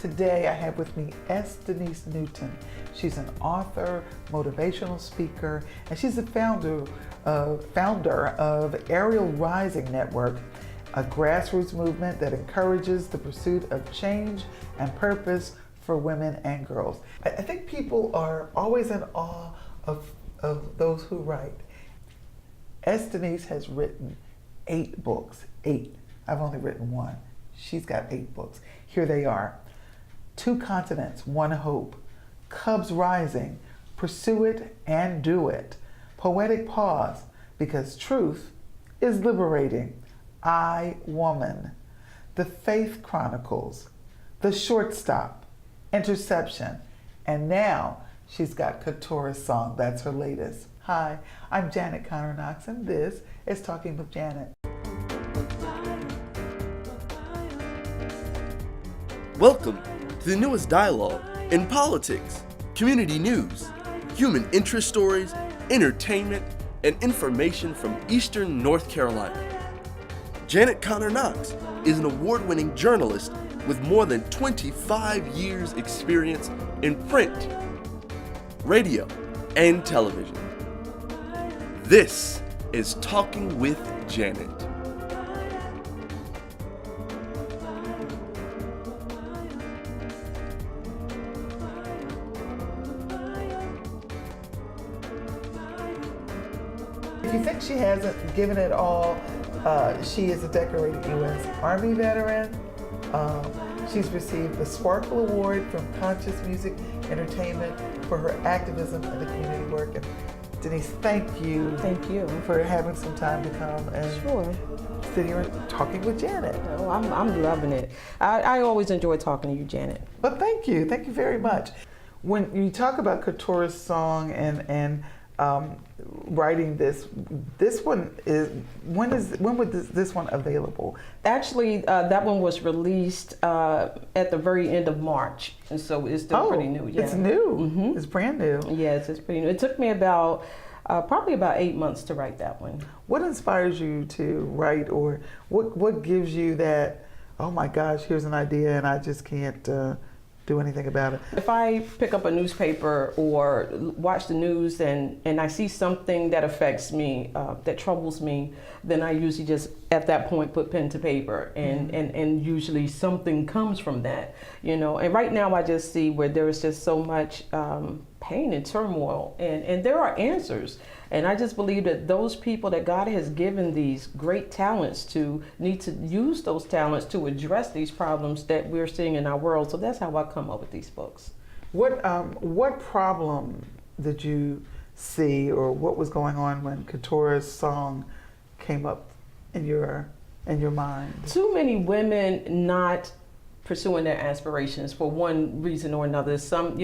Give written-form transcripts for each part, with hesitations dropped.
Today I have with me Denice Newton. She's an author, motivational speaker, and she's the founder of Ari'el Rising Network, a grassroots movement that encourages the pursuit of change and purpose for women and girls. I think people are always in awe of those who write. Denice has written 8 books. 8. I've only written 1. She's got 8 books. Here they are. 2 Continents, 1 Hope, Cubs Rising, Pursue It and Do It, Poetic Pause, Because Truth is Liberating, I, Woman, The Faith Chronicles, The Shortstop, Interception, and now she's got Couture's Song. That's her latest. Hi, I'm Janet Conner-Knox, and this is Talking with Janet. Welcome to the newest dialogue in politics, community news, human interest stories, entertainment, and information from Eastern North Carolina. Janet Conner-Knox is an award-winning journalist with more than 25 years experience in print, radio, and television. This is Talking with Janet. If you think she hasn't given it all, she is a decorated U.S. Army veteran. She's received the Sparkle Award from Conscious Music Entertainment for her activism and the community work. And Denice, thank you. Thank you for having some time to come and sit here talking with Janet. Oh, I'm loving it. I always enjoy talking to you, Janet. Well, thank you very much. When you talk about Couture's Song and writing this one is when was this one available? Actually, that one was released at the very end of March, and so it's still pretty new. Yeah. It's new. Mm-hmm. It's brand new. Yes, it's pretty new. It took me probably about 8 months to write that one. What inspires you to write, or what gives you that? Oh my gosh, here's an idea, and I just can't do anything about it. If I pick up a newspaper or watch the news and I see something that affects me, that troubles me, then I usually just at that point put pen to paper and usually something comes from that, you know. And right now I just see where there is just so much pain and turmoil and there are answers. And I just believe that those people that God has given these great talents to need to use those talents to address these problems that we're seeing in our world. So that's how I come up with these books. What problem did you see, or what was going on when Couture's Song came up in your mind? Too many women not pursuing their aspirations for one reason or another. Some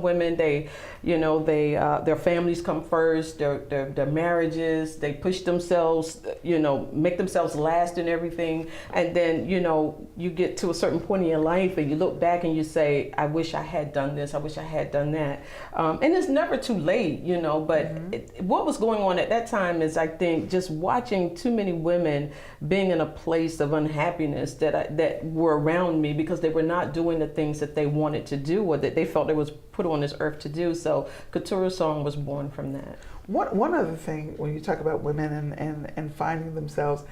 women, their families come first, their marriages, they push themselves, make themselves last in everything. And then, you get to a certain point in your life and you look back and you say, I wish I had done this, I wish I had done that. And it's never too late, but what was going on at that time is, I think, just watching too many women being in a place of unhappiness that were around me because they were not doing the things that they wanted to do or that they felt they was put on this earth to do. So Couture's Song was born from that. One other thing, when you talk about women and finding themselves,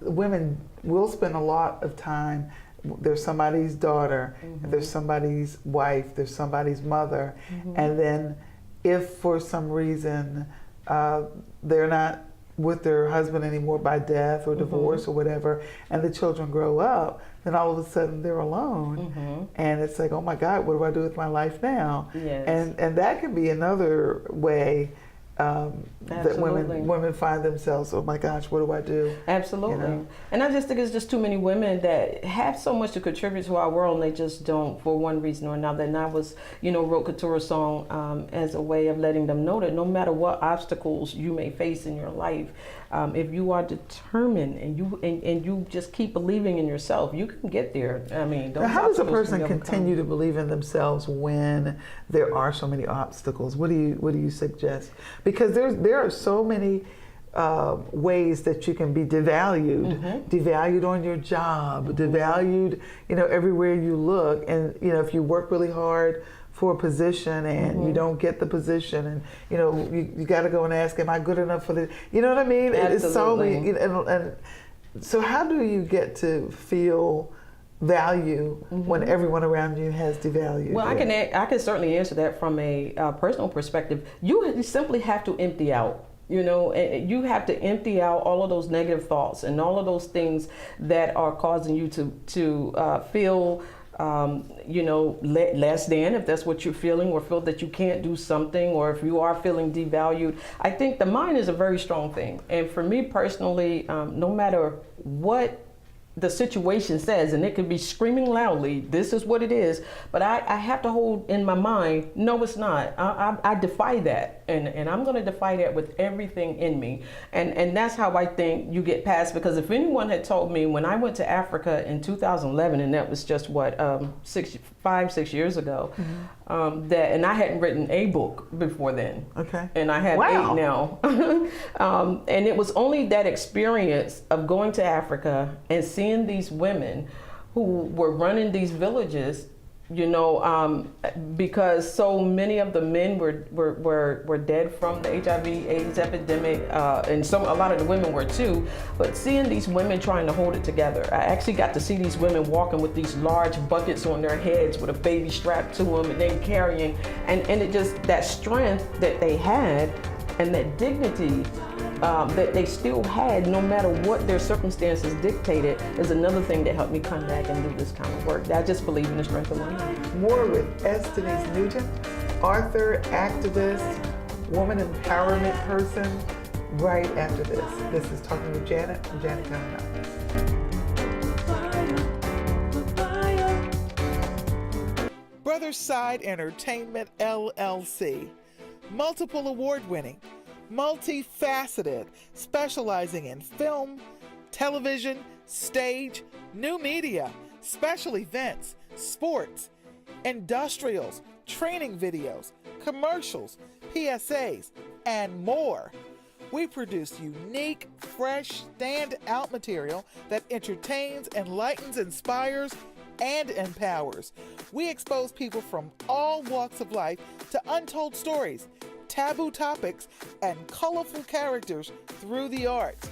women will spend a lot of time, there's somebody's daughter, there's somebody's wife, there's somebody's mother, and then if for some reason they're not with their husband anymore by death or divorce or whatever, and the children grow up, then all of a sudden they're alone, and it's like, oh my God, what do I do with my life now? Yes. And that can be another way that women find themselves, oh my gosh, what do I do? Absolutely. And I just think it's just too many women that have so much to contribute to our world and they just don't for one reason or another. And I wrote Couture's Song as a way of letting them know that no matter what obstacles you may face in your life, if you are determined and you just keep believing in yourself, you can get there. I mean, now, how does a person continue to believe in themselves when there are so many obstacles? What do you suggest? Because there are so many ways that you can be devalued on your job, devalued, everywhere you look. And, if you work really hard for a position and you don't get the position, and, you got to go and ask, am I good enough for this? You know what I mean? Absolutely. It's so, and so how do you get to feel value when everyone around you has devalued? Well, I can certainly answer that from a personal perspective. You simply have to empty out. You have to empty out all of those negative thoughts and all of those things that are causing you to feel, less than, if that's what you're feeling, or feel that you can't do something, or if you are feeling devalued. I think the mind is a very strong thing. And for me personally, no matter what the situation says, and it could be screaming loudly, this is what it is, but I have to hold in my mind, no, it's not. I defy that, and I'm going to defy that with everything in me, and that's how I think you get past. Because if anyone had told me when I went to Africa in 2011, and that was just 5-6 years ago, that, and I hadn't written a book before then. Okay. And I have 8 now. And it was only that experience of going to Africa and seeing these women who were running these villages, because so many of the men were dead from the HIV/AIDS epidemic, and a lot of the women were too. But seeing these women trying to hold it together, I actually got to see these women walking with these large buckets on their heads with a baby strapped to them, and then carrying, and it just, that strength that they had and that dignity that they still had, no matter what their circumstances dictated, is another thing that helped me come back and do this kind of work. I just believe in the strength of women. More with Denice Newton, author, activist, woman empowerment person, right after this. This is Talking with Janet from Janet Conner-Knox. Brotherside Entertainment, LLC. Multiple award-winning, multifaceted, specializing in film, television, stage, new media, special events, sports, industrials, training videos, commercials, PSAs, and more. We produce unique, fresh, stand-out material that entertains, enlightens, inspires, and empowers. We expose people from all walks of life to untold stories, taboo topics, and colorful characters through the arts.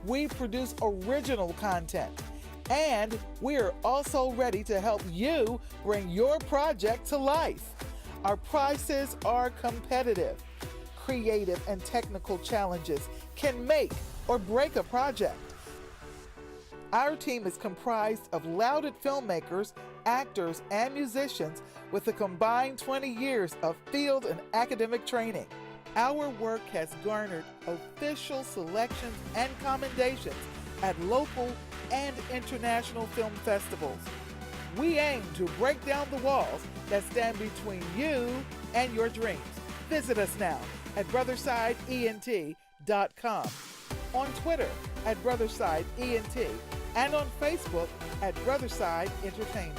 We produce original content, and we are also ready to help you bring your project to life. Our prices are competitive. Creative and technical challenges can make or break a project. Our team is comprised of lauded filmmakers, actors, and musicians with a combined 20 years of field and academic training. Our work has garnered official selections and commendations at local and international film festivals. We aim to break down the walls that stand between you and your dreams. Visit us now at BrothersideENT.com, on Twitter at BrothersideENT, and on Facebook at Brotherside Entertainment.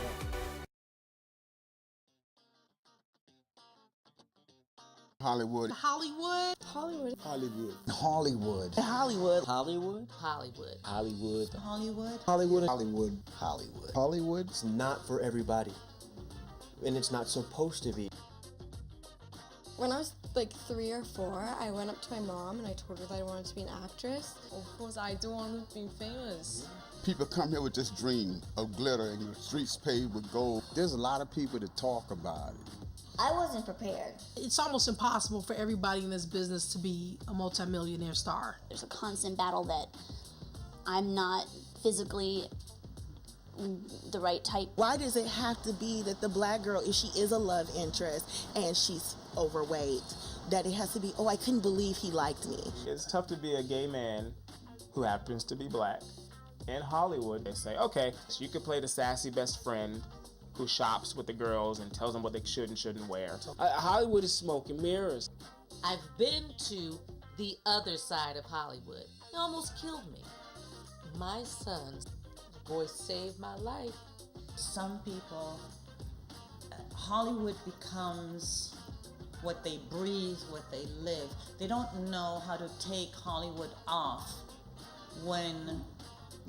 Hollywood. Hollywood. Hollywood. Hollywood. Hollywood. Hollywood. Hollywood. Hollywood. Hollywood. Hollywood. Hollywood. Hollywood. Hollywood. Hollywood. It's not for everybody, and it's not supposed to be. When I was like 3 or 4, I went up to my mom and I told her that I wanted to be an actress. Of course, I do want to be famous. People come here with this dream of glitter and the streets paved with gold. There's a lot of people that talk about it. I wasn't prepared. It's almost impossible for everybody in this business to be a multimillionaire star. There's a constant battle that I'm not physically the right type. Why does it have to be that the black girl, if she is a love interest and she's overweight, that it has to be, oh, I couldn't believe he liked me? It's tough to be a gay man who happens to be black. In Hollywood, they say, okay, so you could play the sassy best friend who shops with the girls and tells them what they should and shouldn't wear. Hollywood is smoke and mirrors. I've been to the other side of Hollywood. It almost killed me. My son's voice saved my life. Some people, Hollywood becomes what they breathe, what they live. They don't know how to take Hollywood off when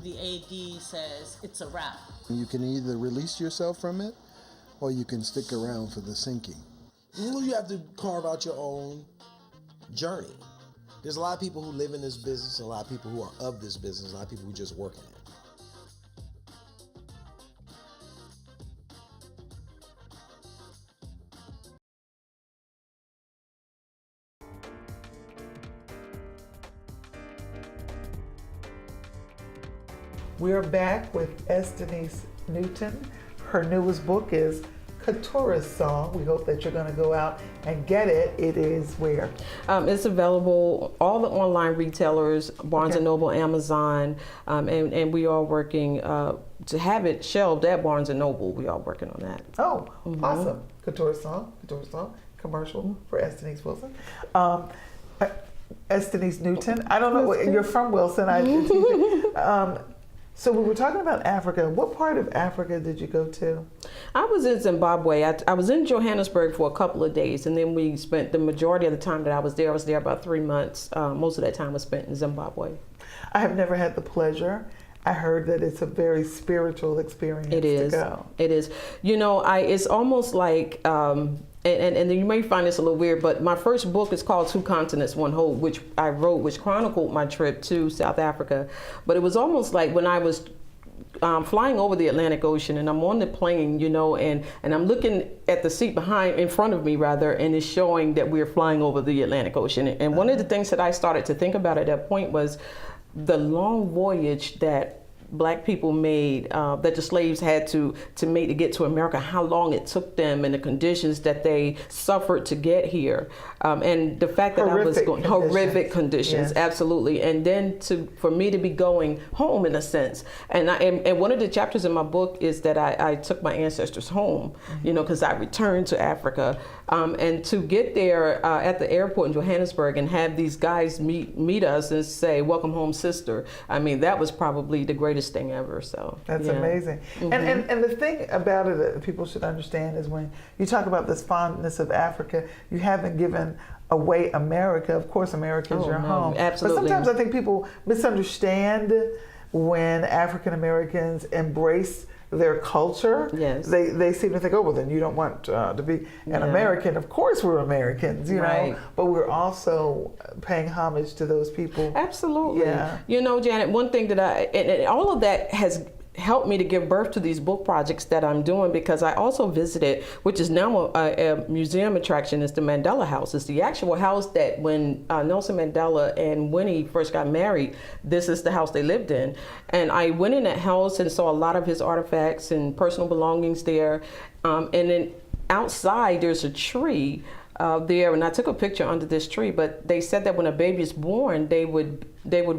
the AD says it's a wrap. You can either release yourself from it, or you can stick around for the sinking. You have to carve out your own journey. There's a lot of people who live in this business, a lot of people who are of this business, a lot of people who just work in it. We're back with Denice Newton. Her newest book is Couture's Song. We hope that you're going to go out and get it. It is where? It's available all the online retailers, Barnes & Noble, Amazon, and we are working to have it shelved at Barnes & Noble. We are working on that. Oh, awesome. Couture's Song, commercial for Denice Wilson. Denice Newton. I don't know, you're from Wilson. So we were talking about Africa. What part of Africa did you go to? I was in Zimbabwe. I was in Johannesburg for a couple of days, and then we spent the majority of the time that I was there about 3 months. Most of that time was spent in Zimbabwe. I have never had the pleasure. I heard that it's a very spiritual experience to go. It is. You know, it's almost like, and you may find this a little weird, but my first book is called Two Continents, One Hope, which I wrote, which chronicled my trip to South Africa. But it was almost like when I was flying over the Atlantic Ocean, and I'm on the plane, you know, and I'm looking at the seat in front of me, and it's showing that we're flying over the Atlantic Ocean. And one of the things that I started to think about at that point was the long voyage that Black people made, that the slaves had to make to get to America, how long it took them and the conditions that they suffered to get here. And the fact that horrific conditions, absolutely. And then for me to be going home in a sense. And one of the chapters in my book is that I took my ancestors home, you know, because I returned to Africa. And to get there at the airport in Johannesburg and have these guys meet us and say, "Welcome home, sister." I mean, that was probably the greatest thing ever. So that's amazing. And the thing about it that people should understand is when you talk about this fondness of Africa, you haven't given away America. Of course, America is your home. Absolutely. But sometimes I think people misunderstand when African Americans embrace their culture. Yes. They seem to think, oh, well, then you don't want to be an American. Of course we're Americans, you know, but we're also paying homage to those people. Absolutely. Yeah. You know, Janet, one thing that and all of that has helped me to give birth to these book projects that I'm doing, because I also visited, which is now a museum attraction, is the Mandela House. It's the actual house that when Nelson Mandela and Winnie first got married, this is the house they lived in. And I went in that house and saw a lot of his artifacts and personal belongings there. And then outside there's a tree there, and I took a picture under this tree, but they said that when a baby is born, they would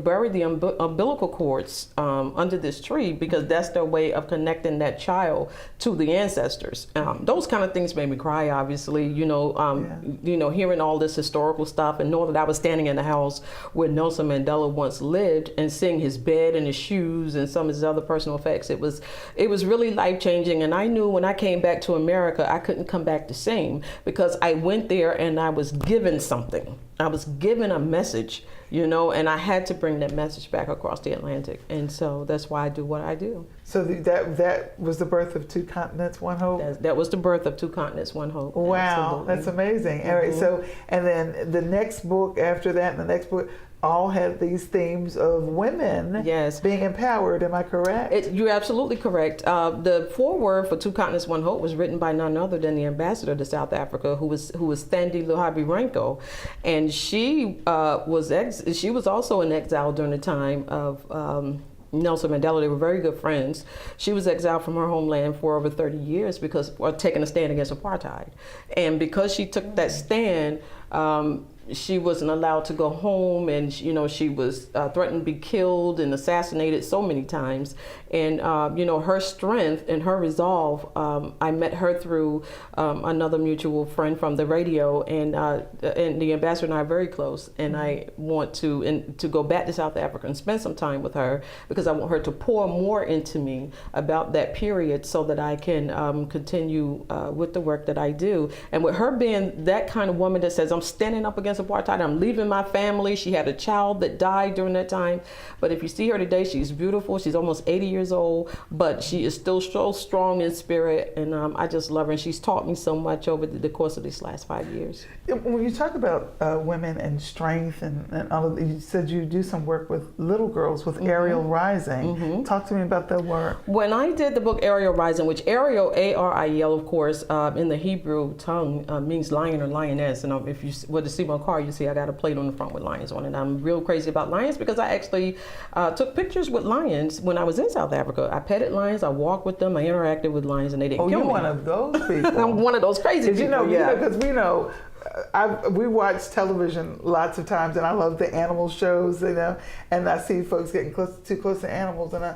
bury the umbilical cords under this tree, because that's their way of connecting that child to the ancestors. Those kind of things made me cry, obviously, you know, hearing all this historical stuff and knowing that I was standing in the house where Nelson Mandela once lived and seeing his bed and his shoes and some of his other personal effects. It was really life-changing, and I knew when I came back to America, I couldn't come back the same, because I went there and I was given something. I was given a message, you know, and I had to bring that message back across the Atlantic. And so that's why I do what I do. So that was the birth of Two Continents, One Hope? That was the birth of Two Continents, One Hope. Wow, Absolutely. That's amazing. All right, so, and then the next book after that and the next book all had these themes of women being empowered. Am I correct? You're absolutely correct. The foreword for Two Continents, One Hope was written by none other than the ambassador to South Africa, who was Thandi Luhabi-Renko, and she was also in exile during the time of Nelson Mandela. They were very good friends. She was exiled from her homeland for over 30 years taking a stand against apartheid. And because she took that stand, She wasn't allowed to go home, and she was threatened to be killed and assassinated so many times. And her strength and her resolve, I met her through another mutual friend from the radio, and the ambassador and I are very close. And I want to go back to South Africa and spend some time with her, because I want her to pour more into me about that period, so that I can continue with the work that I do. And with her being that kind of woman that says, I'm standing up against apartheid, I'm leaving my family. She had a child that died during that time. But if you see her today, she's beautiful. She's almost 80 years old, but she is still so strong in spirit. And I just love her. And she's taught me so much over the course of these last 5 years. When you talk about women and strength and all of, you said you do some work with little girls with Ari'el Rising. Talk to me about that work. When I did the book Ari'el Rising, which Ariel, A-R-I-E-L, of course, in the Hebrew tongue means lion or lioness. And if you were to see my car, you see I got a plate on the front with lions on it. I'm real crazy about lions, because I actually took pictures with lions when I was in South Africa. I petted lions, I walked with them, I interacted with lions, and they didn't kill me. Oh, you're one of those people. I'm one of those crazy people. Because we watch television lots of times, and I love the animal shows, and I see folks getting too close to animals and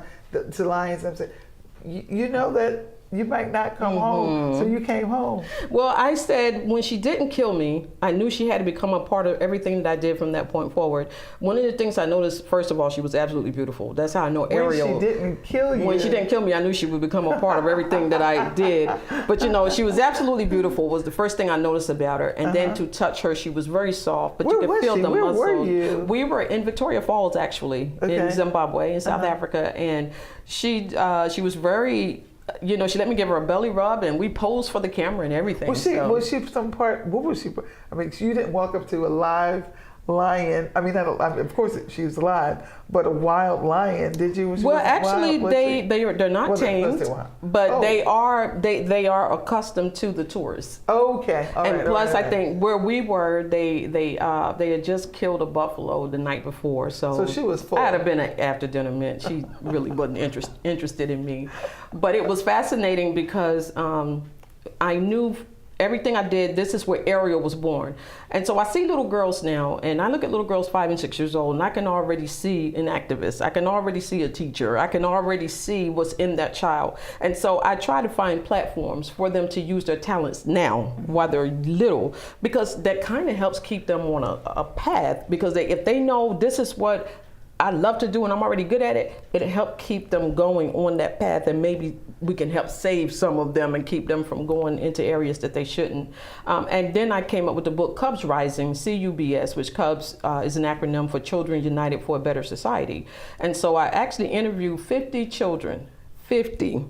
to lions, and I'm saying, you know that you might not come home, so you came home. Well, I said when she didn't kill me, I knew she had to become a part of everything that I did from that point forward. One of the things I noticed, first of all, she was absolutely beautiful. That's how I know Ariel. When she didn't kill you. When she didn't kill me, I knew she would become a part of everything that I did. But she was absolutely beautiful, was the first thing I noticed about her. And then to touch her, she was very soft, but you could feel the muscles. Where were you? We were in Victoria Falls, actually, in Zimbabwe, in South Africa. And she was very... she let me give her a belly rub, and we posed for the camera and everything. Was she some part? What was she? I mean, you didn't walk up to a live lion. I mean, of course she was alive, but a wild lion. Did you? Well, actually, they're not tamed, but they are accustomed to the tourists. Okay. And plus, I think where we were, they had just killed a buffalo the night before, so she was full. I'd have been an after dinner mint. She really wasn't interested in me, but it was fascinating because I knew. Everything I did, this is where Ariel was born. And so I see little girls now, and I look at little girls 5 and 6 years old, and I can already see an activist. I can already see a teacher. I can already see what's in that child. And so I try to find platforms for them to use their talents now, while they're little, because that kind of helps keep them on a path, because if they know this is what I love to do and I'm already good at it, it'll help keep them going on that path, and maybe we can help save some of them and keep them from going into areas that they shouldn't. And then I came up with the book Cubs Rising, CUBS, which Cubs is an acronym for Children United for a Better Society. And so I actually interviewed 50 children, 50,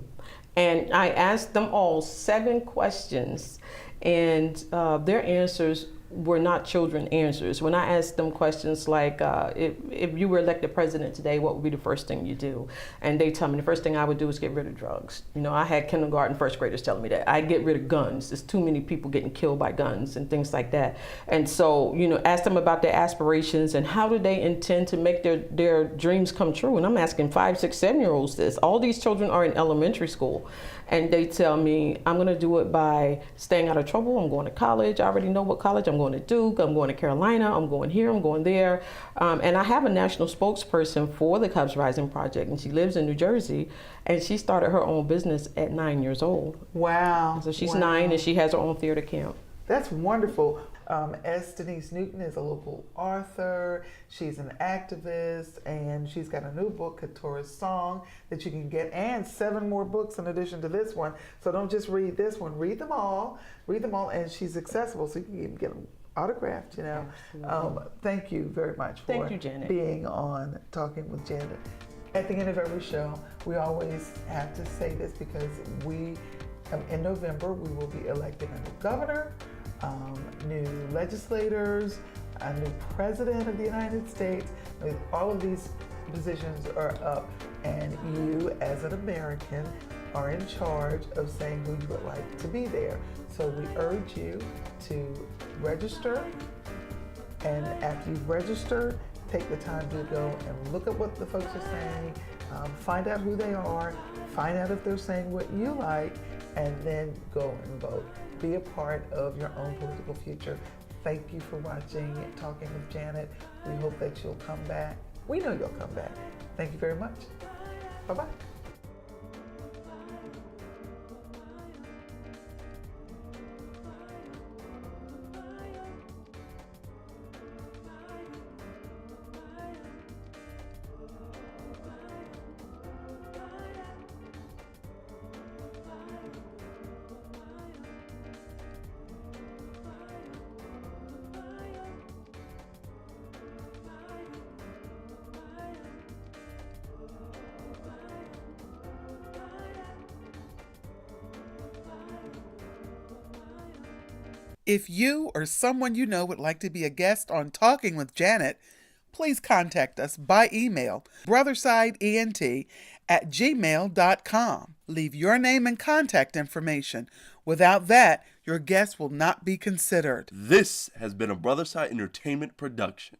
and I asked them all 7 questions, and their answers were not children answers. When I asked them questions like, if you were elected president today, what would be the first thing you do? And they tell me the first thing I would do is get rid of drugs. I had kindergarten first graders telling me that. I get rid of guns. There's too many people getting killed by guns and things like that. And so, ask them about their aspirations and how do they intend to make their dreams come true. And I'm asking 5, 6, 7-year-olds this. All these children are in elementary school. And they tell me, I'm going to do it by staying out of trouble. I'm going to college. I already know what college. I'm going to Duke. I'm going to Carolina. I'm going here. I'm going there. And I have a national spokesperson for the Cubs Rising Project, and she lives in New Jersey. And she started her own business at 9 years old. Wow. So she's 9, and she has her own theater camp. That's wonderful. Denice Newton is a local author. She's an activist, and she's got a new book, Katora's Song, that you can get, and 7 more books in addition to this one. So don't just read this one, read them all, and she's accessible, so you can even get them autographed, Thank you very much for being on Talking with Janet. At the end of every show, we always have to say this because in November, we will be electing a new governor, new legislators, a new president of the United States. All of these positions are up, and you, as an American, are in charge of saying who you would like to be there. So we urge you to register, and after you've registered, take the time to go and look at what the folks are saying, find out who they are, find out if they're saying what you like, and then go and vote. Be a part of your own political future. Thank you for watching Talking with Janet. We hope that you'll come back. We know you'll come back. Thank you very much. Bye-bye. If you or someone you know would like to be a guest on Talking with Janet, please contact us by email, brothersideent@gmail.com. Leave your name and contact information. Without that, your guest will not be considered. This has been a Brotherside Entertainment production.